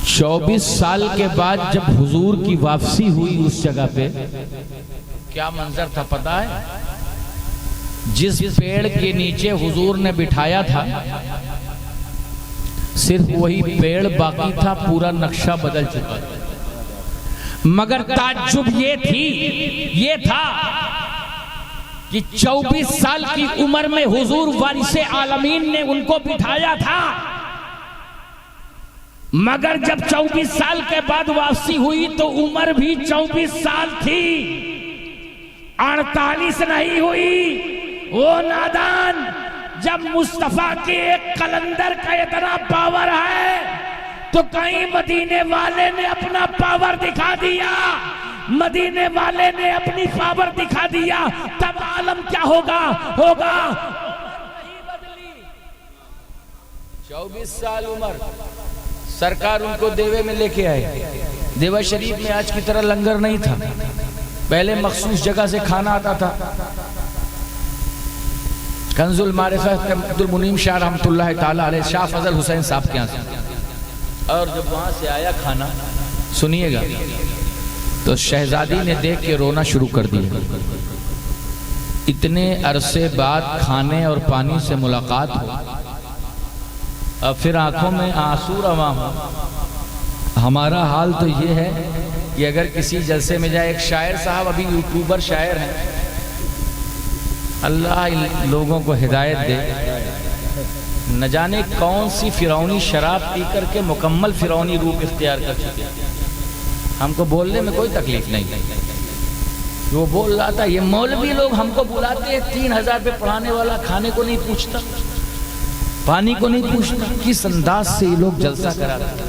24 साल के बाद जब हुजूर की वापसी हुई उस जगह पे, क्या मंजर था पता है? जिस पेड़ के नीचे हुजूर ने बिठाया था सिर्फ वही पेड़ बाकी था, पूरा नक्शा बदल चुका था। मगर ताज्जुब ये था कि 24 साल की उम्र में हुजूर वारिसे आलमीन ने उनको बिठाया था, मगर जब 24 साल के बाद वापसी हुई तो उम्र भी 24 साल थी, 48 नहीं हुई। वो नादान, जब मुस्तफा के एक कलंदर का इतना पावर है तो कहीं मदीने वाले ने अपना पावर दिखा दिया, मदीने वाले ने अपनी पावर दिखा दिया, तब आलम क्या होगा 24 साल उम्र। सरकार उनको देवे में लेके आए। देवा शरीफ में आज की तरह लंगर नहीं था, पहले मखसूस जगह से खाना आता था। कंजुल मारिफत अब्दुल मुनीम शाह रहमतुल्लाह ताला अलैह, शाह फजल हुसैन साहब के यहाँ से। और जब वहां से आया खाना, सुनिएगा, तो शहजादी ने देख के रोना शुरू कर दिया। इतने अरसे बाद खाने और पानी से मुलाकात हो, अब फिर आंखों में आंसू रवा हो। हमारा हाल तो ये है कि अगर किसी जलसे में जाए, एक शायर साहब अभी यूट्यूबर शायर हैं, अल्लाह इन लोगों को हिदायत दे, न जाने कौन सी फिरौनी शराब पी करके मुकम्मल फिरौनी रूप इख्तियार कर चुके। हमको बोलने में कोई तकलीफ नहीं। वो बोल रहा था, ये मौलवी लोग हमको बुलाते हैं, 3000 रुपये पढ़ाने वाला खाने को नहीं पूछता, पानी को नहीं पूछता। किस अंदाज से ये लोग जलसा कराते,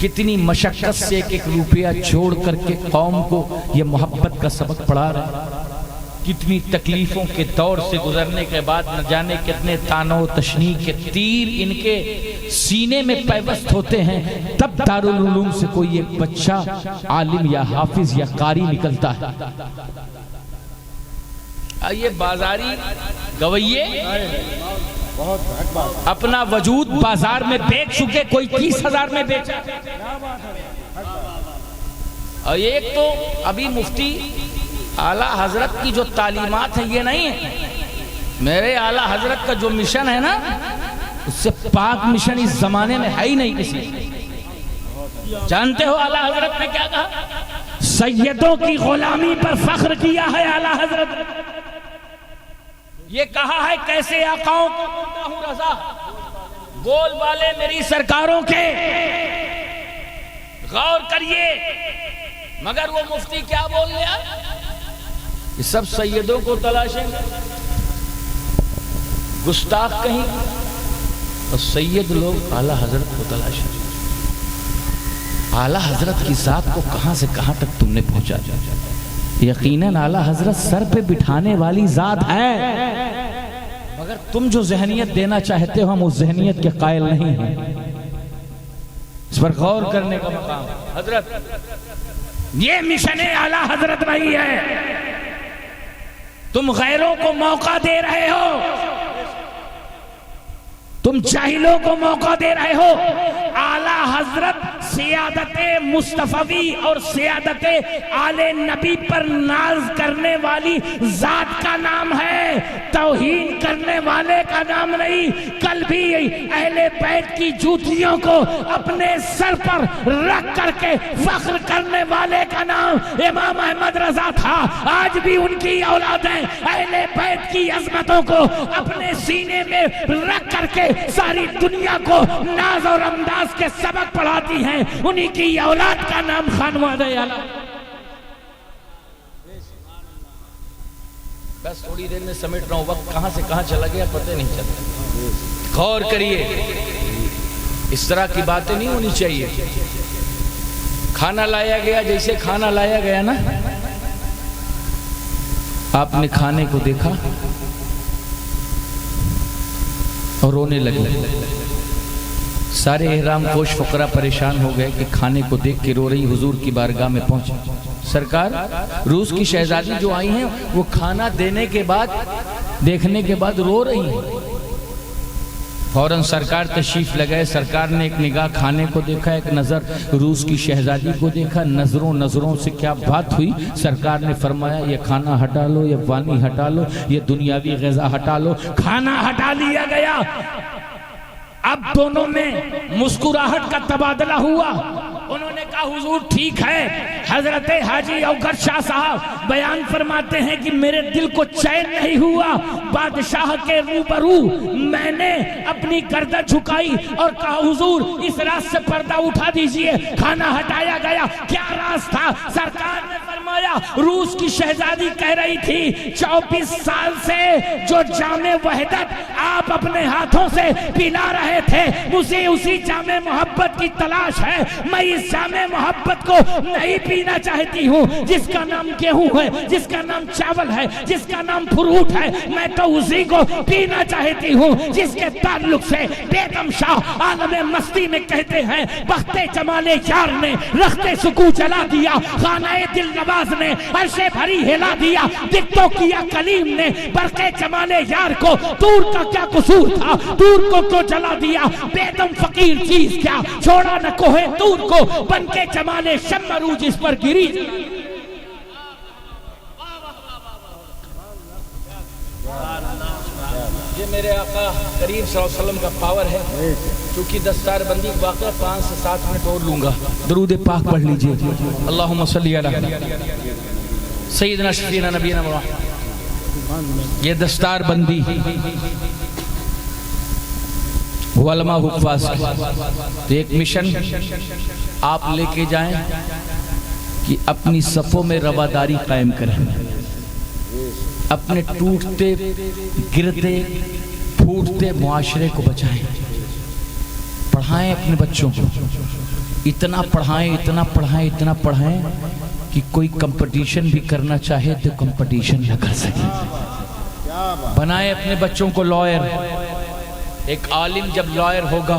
कितनी मशक्कत से एक एक रुपया जोड़ करके कौम को ये मोहब्बत का सबक पढ़ा रहे। कितनी तकलीफों के दौर से गुजरने के बाद न जाने कितने तानो तशनी के तीर इनके सीने में पैबस्त होते हैं, तब दारुल उलूम से कोई एक बच्चा आलिम या हाफिज या कारी निकलता है। ये बाजारी गवैये अपना वजूद बाजार में बेच चुके, कोई 30,000 में बेचा। और एक तो अभी मुफ्ती आला हजरत की जो तालीमात है ये नहीं है, मेरे आला हजरत का जो मिशन है ना, उससे पाक मिशन इस जमाने में है ही नहीं किसी। जानते हो आला हजरत ने क्या कहा? सैयदों की गुलामी पर फख्र किया है आला हजरत। ये कहा है, कैसे आकाओं को बोलता हूं रजा, बोल वाले मेरी सरकारों के, गौर करिए। मगर वो मुफ्ती क्या बोल गया? ये सब सैयदों को तलाशेंगे, गुस्ताख कहीं, और सैयद लोग आला हजरत को तलाशेंगे। आला हजरत की जात को कहां से कहां तक तुमने पहुंचा। यकीनन आला हजरत सर पे बिठाने वाली जात है, मगर तुम जो जहनियत देना चाहते हो, हम उस जहनियत के कायल नहीं हैं। इस पर गौर करने का मकाम हजरत, ये मिशन आला हजरत नहीं है। तुम गैरों को मौका दे रहे हो, तुम जाहिलों को मौका दे रहे हो। आला हजरत सियादते मुस्तफवी और सियादते आले नबी पर नाज करने वाली जात का नाम है, तौहीन करने वाले का नाम नहीं। कल भी अहले बैत की जूतियों को अपने सर पर रख करके फख्र करने वाले का नाम इमाम अहमद रजा था। आज भी उनकी औलादें अहले बैत की अजमतों को अपने सीने में रख करके सारी दुनिया को नाज और अंदाज के सबक पढ़ाती हैं। उन्हीं की औलाद का नाम खानवादे आला। बस थोड़ी देर में समेट रहा हूं, वक्त कहां से कहां चला गया पता नहीं चलता। गौर करिए, इस तरह की बातें नहीं होनी चाहिए। खाना लाया गया, जैसे खाना लाया गया ना, आपने खाने को देखा और रोने लगे। सारे एहराम पोश फकरा परेशान हो गए कि खाने को देख के रो रही हुजूर की बारगाह में पहुंचे। सरकार, रूस की शहजादी जो आई हैं, वो खाना देने के बाद, देखने के बाद रो रही हैं। फौरन सरकार तशरीफ लगाए। सरकार ने एक निगाह खाने को देखा, एक नज़र रूस की शहजादी को देखा। नज़रों से क्या बात हुई। सरकार ने फरमाया ये खाना हटा लो, ये पानी हटा लो, ये दुनियावी ग़िज़ा हटा लो। खाना हटा लिया गया। अब दोनों में मुस्कुराहट का तबादला हुआ। उन्होंने कहा हुजूर ठीक है। हजरत हाजी औकर शाह साहब बयान फरमाते हैं कि मेरे दिल को चैन नहीं हुआ। बादशाह के रूबरू मैंने अपनी गर्दन झुकाई और कहा हुजूर इस रात से पर्दा उठा दीजिए। खाना हटाया गया। क्या राज था? सरकार ने फरमाया रूस की शहजादी कह रही थी 24 साल से जो जामे वहदत आप अपने हाथों से पिला रहे थे, मुझे उसी जामे मोहब्बत की तलाश है। मैं इस जामे मोहब्बत को नहीं पीना चाहती हूँ जिसका नाम गेहूं है, जिसका नाम चावल है, जिसका नाम फ्रूट है। मैं तो उसी को पीना चाहती हूँ जिसके ताल्लुक से बेगम शाह आलमे मस्ती में कहते हैं बख्ते जमाले यार ने रखते सुकू जला दिया, खानाए दिल नवाज ने अर्शे भरी हिला दिया, दिक्तो किया कलीम ने बरके जमाले यार को। दूर का क्या कसूर था, दूर को जला दिया। बेदम फकीर चीज क्या छोड़ा न कोहे दूर को, बनके जमाले शम्मरू जिस पर गिरी। ये मेरे आका करीम सल्लल्लाहु अलैहि वसल्लम का पावर है। क्योंकि दस्तार बंदी वाक़या 5 से 7 मिनट और लूंगा। दरूद पाक पढ़ लीजिए। अल्लाहुम्मा सल्ली अला सय्यिदना शफीना नबीना मुहम्मद। ये दस्तार बंदी उलमा हुफ़ाज़ तो एक मिशन आप लेके जाएं कि अपनी सफ़ों में रवादारी कायम करें, अपने टूटते गिरते फूटते मुआशरे को बचाएं। पढ़ाएं अपने बच्चों को, इतना पढ़ाएं, इतना पढ़ाएं, इतना पढ़ाएं कि कोई कंपटीशन भी करना चाहे तो कंपटीशन न कर सके। बनाएं अपने बच्चों को लॉयर। एक आलिम जब लॉयर होगा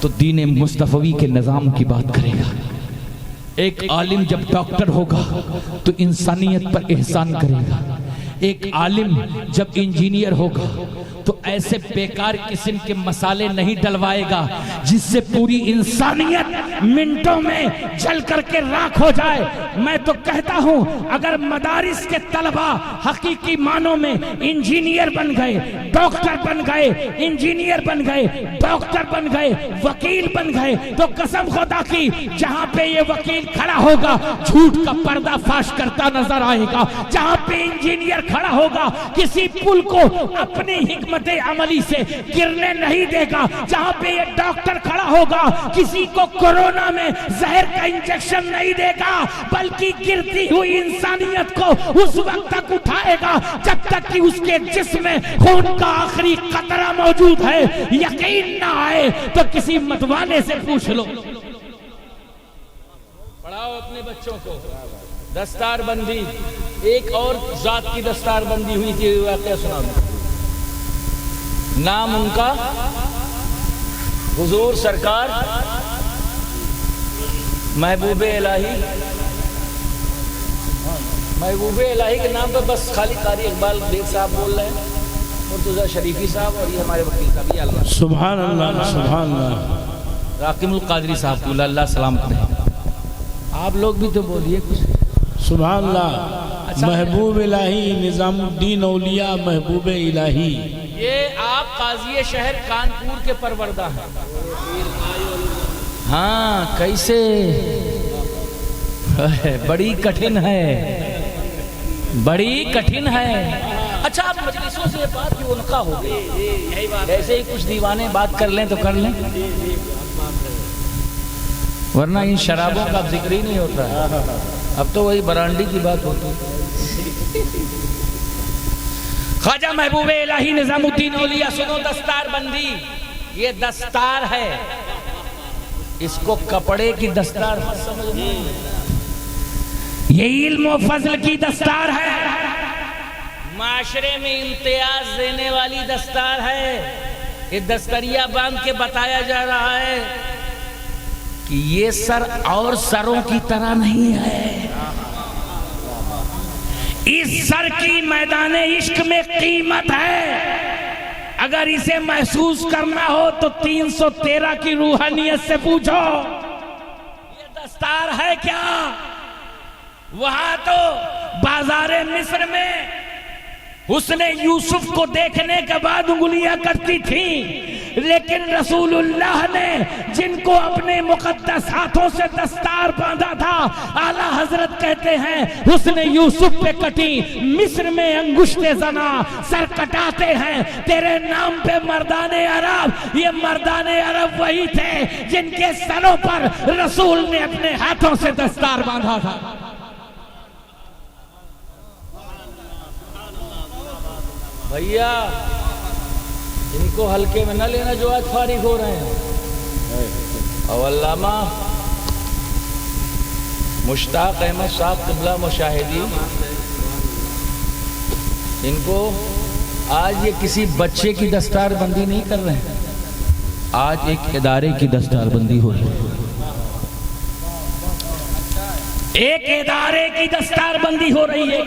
तो दीन मुस्तफ़वी के निज़ाम की बात करेगा। एक आलिम जब डॉक्टर होगा तो इंसानियत पर एहसान करेगा। एक आलिम जब इंजीनियर होगा तो ऐसे बेकार किस्म के मसाले नहीं डलवाएगा जिससे पूरी इंसानियत मिनटों में जल करके राख हो जाए। मैं तो कहता हूं अगर मदारिस के तलबा हकीकी मानों में इंजीनियर बन गए, डॉक्टर बन गए, इंजीनियर बन गए, डॉक्टर बन गए, वकील बन गए, तो कसम खुदा की जहां पे ये वकील खड़ा होगा झूठ का पर्दाफाश करता नजर आएगा। जहां पे इंजीनियर खड़ा होगा किसी पुल को अपनी हिकमत अमली से गिरने नहीं देगा। जहां पे ये डॉक्टर खड़ा होगा किसी को कोरोना में जहर का इंजेक्शन नहीं देगा, बल्कि गिरती हुई इंसानियत को उस वक्त तक उठाएगा जब तक कि उसके जिस्म में खून का आखिरी कतरा मौजूद है। यकीन ना आए तो किसी मतवाले से पूछ लो। पढ़ाओ अपने बच्चों को दस्तार बंदी। एक और जात की दस्तार बंदी हुई थी, वाक़या सुना दो। नाम उनका हुजूर सरकार महबूबे इलाही। महबूबे इलाही के नाम पर बस खाली कारी इकबाल बेग साहब बोल रहे हैं, मुर्तज़ा शरीफी साहब और ये हमारे वकील साहब। ये अल्लाह सुभान अल्लाह सुभान अल्लाह। राकिमुल कादरी साहब को अल्लाह सलामत रहे। आप लोग भी तो बोलिए कुछ। सुभान अल्लाह। अच्छा, महबूब इलाही निजामुद्दीन औलिया महबूब इलाही। ये आप काजी शहर कानपुर के परवरदा हैं। हाँ कैसे बड़ी कठिन है, बड़ी कठिन है। अच्छा आप मजलिसों से बात की उनका हो गई, ऐसे ही कुछ दीवाने बात कर लें तो कर लें, वरना इन शराबों का जिक्र ही नहीं होता है। अब तो वही बरांडी की बात होती है। ख्वाजा महबूब इलाही निजामुद्दीन औलिया सुनो, दस्तार बंदी ये दस्तार है, इसको कपड़े की दस्तार मत समझना। ये इल्म और फजल की दस्तार है, माशरे में इम्तियाज देने वाली दस्तार है। ये दस्तरिया बांध के बताया जा रहा है कि ये सर और सरों की तरह नहीं है। इस सर की मैदान इश्क में कीमत है। अगर इसे महसूस करना हो तो 313 की रूहानियत से पूछो, ये दस्तार है क्या? वहां तो बाजारे मिस्र में उसने यूसुफ को देखने के बाद उंगलियां कटती थी, लेकिन रसूलुल्लाह ने जिनको अपने मुकद्दस हाथों से दस्तार बांधा था, आला हजरत कहते हैं उसने यूसुफ पे कटी। मिस्र में अंगुश्ते जना सर कटाते हैं तेरे नाम पे मर्दाने अरब। ये मर्दाने अरब वही थे जिनके सरों पर रसूल ने अपने हाथों से दस्तार बांधा था। भैया इनको हल्के में न लेना जो आज फारिग हो रहे हैं। और अल्लामा मुश्ताक अहमद साहब क़िबला मुशाहिदी, इनको आज ये किसी बच्चे की दस्तार बंदी नहीं कर रहे हैं, आज एक इदारे की दस्तार बंदी हो रही है। एक इदारे की दस्तार बंदी हो रही है।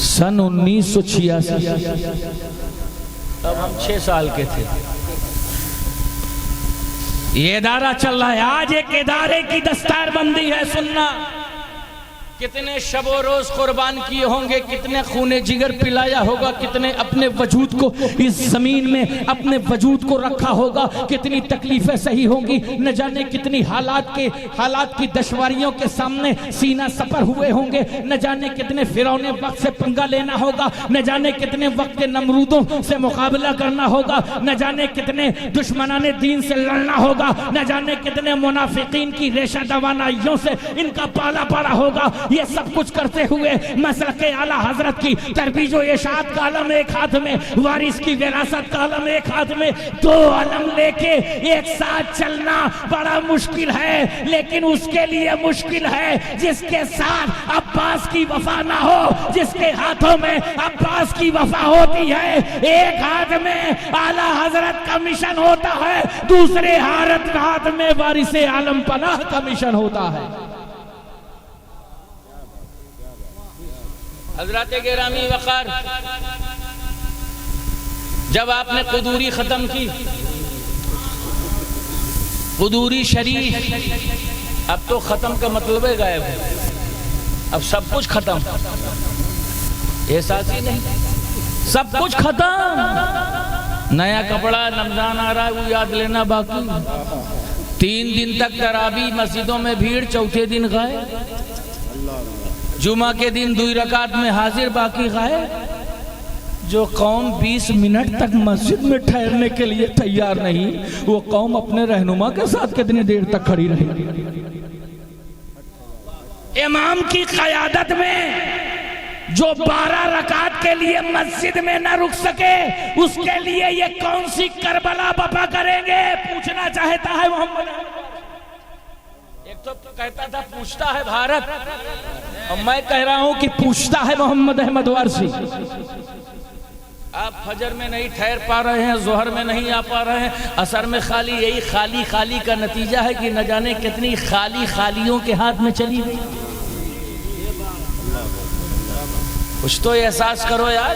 सन 1986, तब हम 6 साल के थे। ये इदारा चल रहा है, आज एक इदारे की दस्तार बंदी है। सुनना, कितने शबो रोज कुर्बान किए होंगे, कितने खूने जिगर पिलाया होगा, कितने अपने वजूद को इस जमीन में अपने वजूद को रखा होगा, कितनी तकलीफें सही होंगी, न जाने कितनी हालात की दुश्वारियों के सामने सीना सपर हुए होंगे, न जाने कितने फिरौने वक्त से पंगा लेना होगा, न जाने कितने वक्त के नमरूदों से मुकाबला करना होगा, न जाने कितने दुश्मनाने दीन से लड़ना होगा, न जाने कितने मुनाफिकीन की रेशा दवानाइयों से इनका पाला पड़ा होगा। ये सब कुछ करते हुए मसलक आला हजरत की तरबीज व इरशाद का आलम एक हाथ में, वारिस की विरासत का आलम एक हाथ में, दो आलम लेके एक साथ चलना बड़ा मुश्किल है। लेकिन उसके लिए मुश्किल है जिसके साथ अब्बास की वफा ना हो, जिसके हाथों में अब्बास की वफा होती है। एक हाथ में आला हजरत का मिशन होता है, दूसरे हाथ में वारिस आलम पनाह का मिशन होता है। हजरत गिरामी वक़ार, जब आपने कुदूरी खत्म की, कुदूरी शरीफ, अब तो खत्म का मतलब है गायब है, अब सब कुछ खत्म, एहसास ही नहीं, सब कुछ खत्म। नया कपड़ा रमजान आ रहा है वो याद लेना बाकी, 3 दिन तक तरावी मस्जिदों में भीड़, चौथे दिन गायब, जुमा के दिन 2 रकात में हाजिर, बाकी गायब। जो कौम 20 मिनट तक मस्जिद में ठहरने के लिए तैयार नहीं, वो कौम अपने रहनुमा के साथ कितनी देर तक खड़ी रहेगी? इमाम की क़यादत में जो 12 रकात के लिए मस्जिद में न रुक सके, उसके लिए ये कौन सी करबला बपा करेंगे? पूछना चाहता है मोहम्मद। एक तो कहता था पूछता है भारत, और मैं कह रहा हूं कि पूछता है मोहम्मद अहमद वारसी। आप फजर में नहीं ठहर पा रहे हैं, जोहर में नहीं आ पा रहे हैं, असर में खाली, यही खाली खाली का नतीजा है कि न जाने कितनी खाली खालियों के हाथ में चली गई। कुछ तो एहसास करो यार,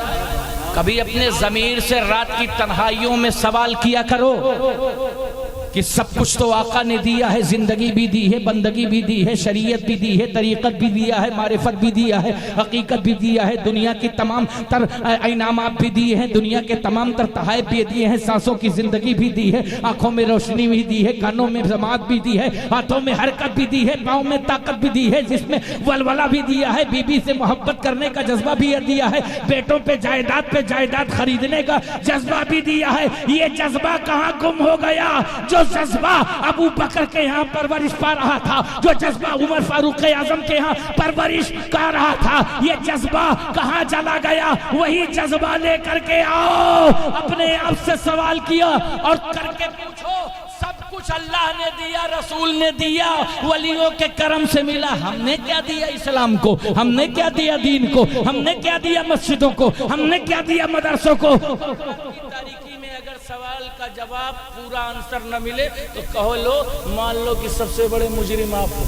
कभी अपने ज़मीर से रात की तन्हाइयों में सवाल किया करो कि सब कुछ तो आका ने दिया है, जिंदगी भी दी है, बंदगी भी दी है, शरीयत भी दी है, तरीक़त भी दिया है, मारिफत भी दिया है, हकीकत भी दिया है, दुनिया की तमाम तर इनामात भी दिए हैं, दुनिया के तमाम तर तहाइफ भी दिए हैं, सांसों की जिंदगी भी दी है, आंखों में रोशनी भी दी है, कानों में जमात भी दी है, हाथों में हरकत भी दी है, पाँव में ताकत भी दी है, जिसमें वलवला भी दिया है, बीबी से मोहब्बत करने का जज्बा भी दिया है, बेटों पे जायदाद खरीदने का जज्बा भी दिया है। ये जज्बा कहाँ गुम हो गया? जो जज्बा अबू बकर के यहाँ परवरिश पा रहा था, जो जज्बा उमर फारूक आजम के यहाँ परवरिश पा रहा था, ये जज्बा कहाँ चला गया? वही जज्बा लेकर के आओ, अपने आप से सवाल किया और करके पूछो। सब कुछ अल्लाह ने दिया, रसूल ने दिया, वलियों के करम से मिला। हमने क्या दिया इस्लाम को? हमने क्या दिया दीन को? हमने क्या दिया मस्जिदों को? हमने क्या दिया मदरसों को? तारीखी में अगर सवाल का जवाब पूरा आंसर न मिले तो कहो लो, मान लो कि सबसे बड़े मुजरिम आप हो।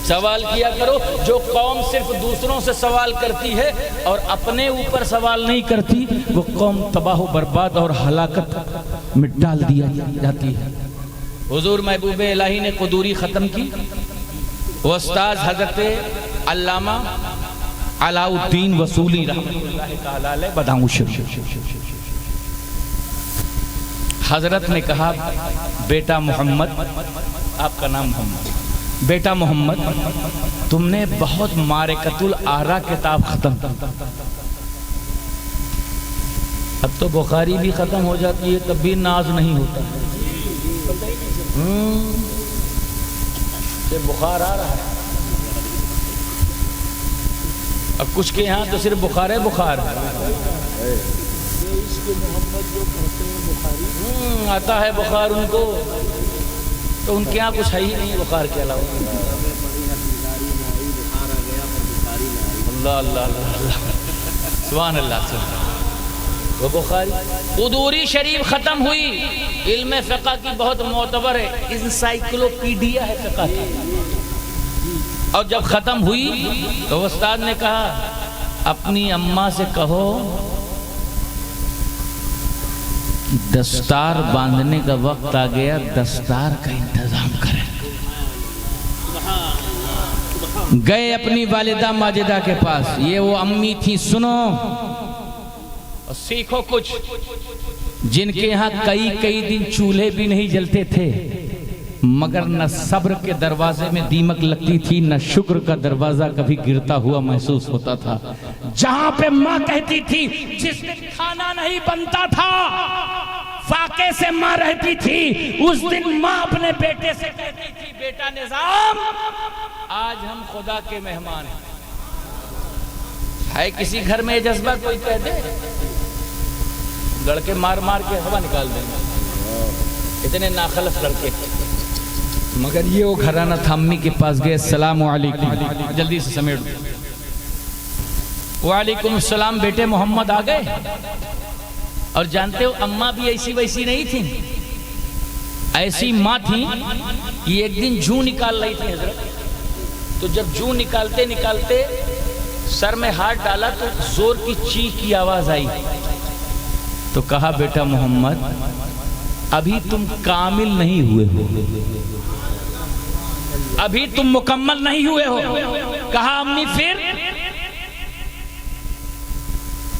सवाल किया करो। जो कौम सिर्फ दूसरों से सवाल करती है और अपने ऊपर सवाल नहीं करती, वो कौम तबाह बर्बाद और हलाकत में डाल दिया जाती है। हुजूर महबूब इलाही ने कुदूरी ख़त्म की। वो उस्ताद हज़रत अल्लामा अलाउद्दीन वसूली रहमतुल्लाह अलैह बदाऊं हजरत ने कहा, बेटा मोहम्मद, आपका नाम मोहम्मद, बेटा मोहम्मद, तुमने बहुत मारिकतुल आरा किताब खत्म की। अब तो बुखारी भी खत्म हो जाती है तब भी नाज नहीं होता। से बुखार आ रहा है। अब कुछ के यहाँ तो सिर्फ बुखार है, बुखार आता है बुखार उनको, तो उनके यहाँ कुछ है ही नहीं बुखार के अलावा। अल्लाह अल्लाह अल्लाह सुभान अल्लाह। वो बुखारी कुदूरी शरीफ ख़त्म हुई। इल्म फ़िक़्ह की बहुत मोतबर है, इंसाइक्लोपीडिया है फ़िक़्ह की। और जब ख़त्म हुई तो उस्ताद ने कहा, अपनी अम्मा से कहो दस्तार बांधने का वक्त आ गया, दस्तार का इंतजाम करें। गए अपनी वालिदा माजिदा के पास, ये वो अम्मी थी, सुनो और सीखो कुछ। जिनके यहाँ कई कई दिन चूल्हे भी नहीं जलते थे, मगर न सब्र के दरवाजे में दीमक लगती थी, न शुक्र का दरवाजा कभी गिरता हुआ महसूस होता था। जहां पे माँ कहती थी, जिस दिन खाना नहीं बनता था फाके से माँ रहती थी, उस दिन माँ अपने बेटे से कहती थी, बेटा निजाम, आज हम खुदा के मेहमान हैं। है किसी घर में ये जज्बा? कोई कह दे, लड़के मार मार के हवा निकाल देंगे, इतने नाखलफ लड़के। मगर ये वो घराना था। अम्मी के पास गए, अस्सलाम वालेकुम, जल्दी से समेट दो। वालेकुम अस्सलाम, बेटे मोहम्मद आ गए। और जानते हो अम्मा भी ऐसी वैसी नहीं थी, ऐसी माँ थी। ये एक दिन जूं निकाल रही थी हजरत, तो जब जूं निकालते निकालते सर में हाथ डाला तो जोर की चीख की आवाज आई। तो कहा, बेटा मोहम्मद, अभी तुम कामिल नहीं हुए हो, अभी तुम मुकम्मल नहीं हुए हो। कहा, अम्मी फिर?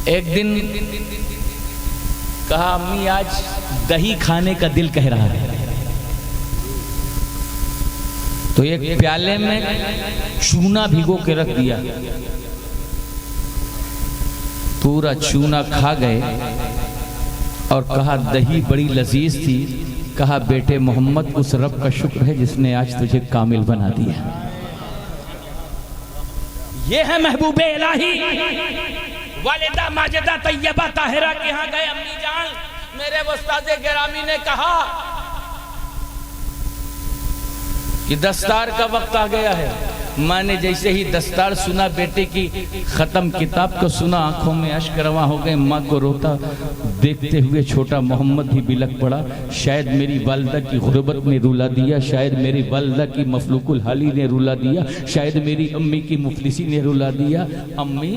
एक दिन कहा, अम्मी आज दही खाने का दिल कह रहा है। तो एक प्याले में चूना भिगो के रख दिया, पूरा चूना खा गए और कहा, दही बड़ी लजीज थी। कहा, बेटे मोहम्मद, उस रब का शुक्र है जिसने आज तुझे कामिल बना दिया। ये है महबूबे इलाही। वालिदा माजिदा तैयबा ताहिरा के यहाँ गए, अम्मी जान, मेरे उस्ताद गिरामी ने कहा कि दस्तार का वक्त आ गया है। मैंने जैसे ही दस्तार सुना, बेटे की खत्म किताब को सुना, आंखों में अश्क रवा हो गए। माँ को रोता देखते हुए छोटा मोहम्मद भी बिलख पड़ा। शायद मेरी वालिदा की गुर्बत ने रुला दिया, शायद मेरी वालिदा की मफलूकुल हाली ने रुला दिया, शायद मेरी अम्मी की मुफलिसी ने रुला दिया। अम्मी,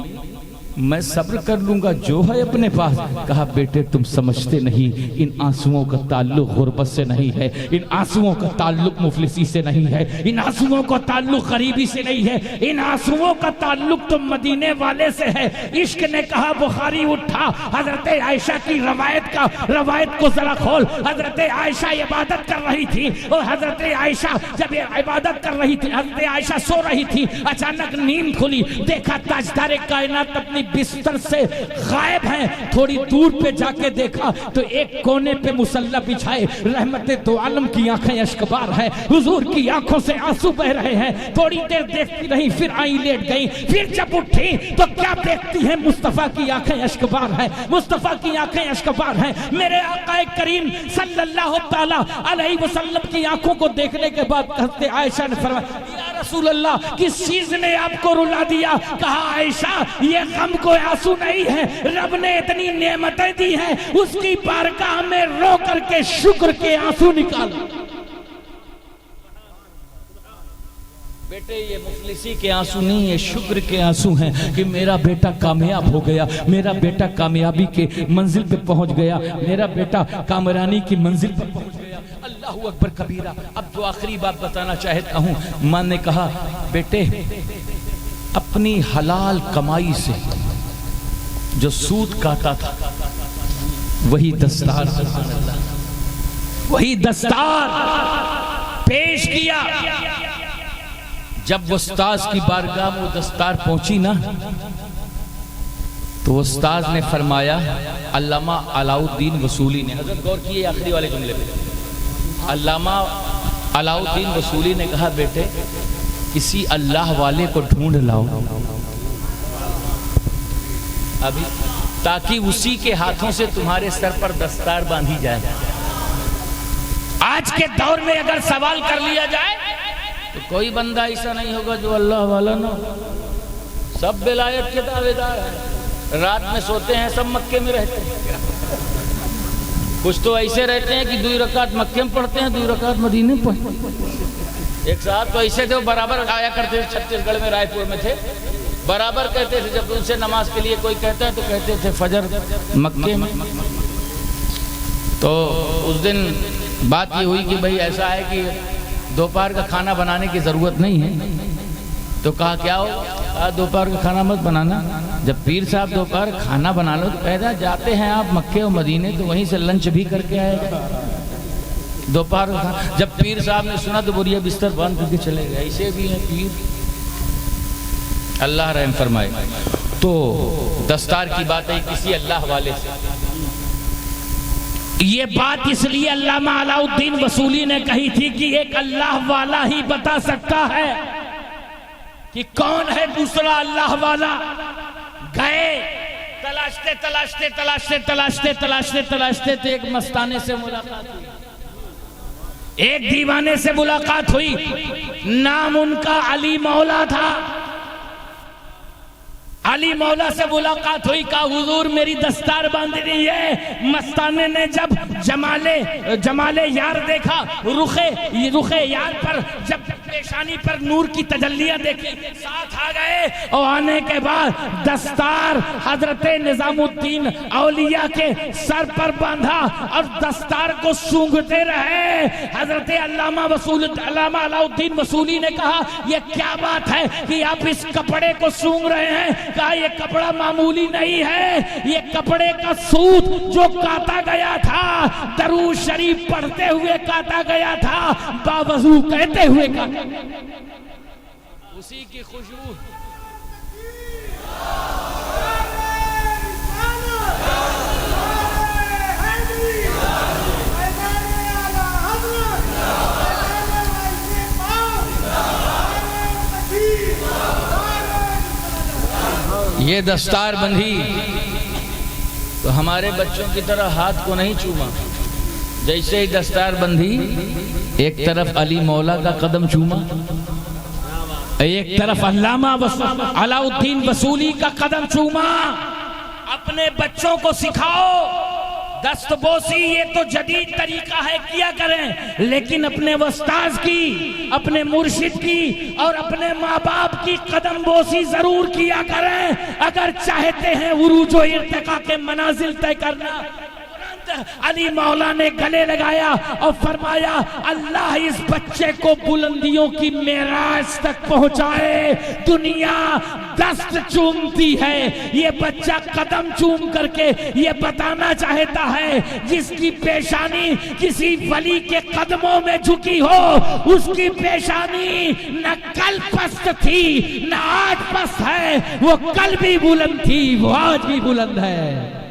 मैं सब्र कर लूंगा जो है अपने पास। कहा, बेटे तुम समझते नहीं, इन आंसुओं का ताल्लुक गुर्बत से नहीं है, इन आंसुओं का ताल्लुक मुफलिसी से नहीं है, इन आंसुओं का ताल्लुक गरीबी से नहीं है, इन आंसुओं का ताल्लुक तो मदीने वाले से है। इश्क ने कहा, बुखारी उठा, हजरत आयशा की रवायत को जरा खोल। हजरत आयशा इबादत कर रही थी और हजरत आयशा जब इबादत कर रही थी, हजरत आयशा सो रही थी, अचानक नींद खुली, देखा ताजदारे कायनात अपनी बिस्तर से गायब हैं। थोड़ी दूर पे जाके देखा तो एक कोने पे मुसल्ला बिछाए रहमते दो आलम की आंखें अश्कबार है, हुजूर की आंखों से आंसू बह रहे हैं। थोड़ी देर देखती रही, फिर आई लेट गई। फिर जब उठी तो क्या देखती है, मुस्तफा की आंखें अश्कबार है, मुस्तफा की आंखें अश्कबार है। मेरे आकाए करीम सल्लल्लाहु तआला अलैहि वसल्लम की आंखों को देखने के बाद हज़रत आयशा ने फरमाया, या रसूल अल्लाह, किस चीज ने आपको रुला दिया? कहा, आयशा, ये गम कोई आंसू नहीं है, रब ने इतनी नेमतें दी हैं, उसकी बारगाह में रो करके शुक्र के आंसू निकालो। बेटे ये मुफलिसी के आंसू नहीं, ये शुक्र के आंसू हैं कि मेरा बेटा कामयाब हो गया, मेरा बेटा कामयाबी के मंजिल पे पहुंच गया, मेरा बेटा कामरानी की मंजिल पर पहुंच गया। अल्लाह अकबर कबीरा। अब जो आखिरी बात बताना चाहता हूं, मां ने कहा बेटे अपनी हलाल कमाई से जो सूद काटा था वही दस्तार, वही दस्तार पेश किया। जब उस्ताद की बारगाह में वो दस्तार पहुंची ना, तो उस्ताद ने फरमाया, अल्लामा अलाउद्दीन वसूली ने, हजरत गौर किए आखिरी वाले जुमले पे, अल्लामा अलाउद्दीन वसूली ने कहा बेटे किसी अल्लाह वाले को ढूंढ लाओ अभी, ताकि उसी के हाथों से तुम्हारे सर पर दस्तार बांधी जाए। आज के दौर में अगर सवाल कर लिया जाए तो कोई बंदा ऐसा नहीं होगा जो अल्लाह वाला ना, सब विलायत के दावेदार हैं, रात में सोते हैं, सब मक्के में रहते हैं। कुछ तो ऐसे रहते हैं कि 2 रकात मक्के में पढ़ते हैं, 2 रकात मदीने में पढ़ते। एक साहब तो ऐसे थे, वो बराबर आया करते थे, छत्तीसगढ़ में रायपुर में थे, बराबर कहते थे जब उनसे नमाज के लिए कोई कहता है तो कहते थे फजर मक्के में। तो उस दिन बात ये हुई कि भाई ऐसा है कि दोपहर का खाना बनाने की ज़रूरत नहीं है। तो कहा क्या हो, आज दोपहर का खाना मत बनाना, जब पीर साहब दोपहर खाना बना लो तो पैदा जाते हैं आप मक्के और मदीने, तो वहीं से लंच भी करके आएगा दोपहर का खाना। जब पीर साहब ने सुना तो बोरिया बिस्तर बंद करके चले गए। ऐसे भी हैं पीर, अल्लाह रहम फरमाए। तो दस्तार की बात है किसी अल्लाह वाले से, ये बात इसलिए अल्लामा अलाउद्दीन वसूली ने कही थी कि एक अल्लाह वाला ही बता सकता है कि कौन है दूसरा अल्लाह वाला। गए तलाशते तलाशते तलाशते तलाशते तलाशते तलाशते तो एक मस्ताने से मुलाकात हुई, एक दीवाने से मुलाकात हुई। नाम उनका अली मौला था। अली मौला से मुलाकात हुई, कहा हुजूर मेरी दस्तार बांधनी है। मस्ताने ने जब जमाले यार देखा, रुखे यार पर जब पेशानी पर नूर की तजल्लियां देखी, साथ आ गए और आने के बाद दस्तार हजरत निजामुद्दीन औलिया के सर पर बांधा और दस्तार को सूंघते रहे। हजरत अल्लामा अलाउद्दीन वसूली ने कहा यह क्या बात है कि आप इस कपड़े को सूंघ रहे हैं? कहा यह कपड़ा मामूली नहीं है, यह कपड़े का सूत जो काटा गया था, दरूद शरीफ पढ़ते हुए काटा गया था, बावजू कहते हुए काटा, उसी की खुशबू। ये दस्तार बंधी तो हमारे बच्चों की तरह हाथ को नहीं चूमा, जैसे ही दस्तार बंधी एक तरफ अली मौला का कदम चूमा, एक तरफ अल्लामा अलाउद्दीन वसूली का कदम चूमा। अपने बच्चों को सिखाओ दस्तबोसी, ये तो जदीद तरीका है, किया करें, लेकिन अपने उस्ताद की, अपने मुर्शिद की और अपने माँ बाप की कदम बोसी जरूर किया करें अगर चाहते हैं उरूज व इर्तिका के मनाजिल तय करना। अली मौला ने गले लगाया और फरमाया अल्लाह इस बच्चे को बुलंदियों की मेराज तक पहुंचाए। दुनिया दस्त चूमती है, ये बच्चा कदम चूम करके ये बताना चाहता है जिसकी पेशानी किसी वली के कदमों में झुकी हो, उसकी पेशानी न कल पस्त थी न आज पस्त है, वो कल भी बुलंद थी, वो आज भी बुलंद है।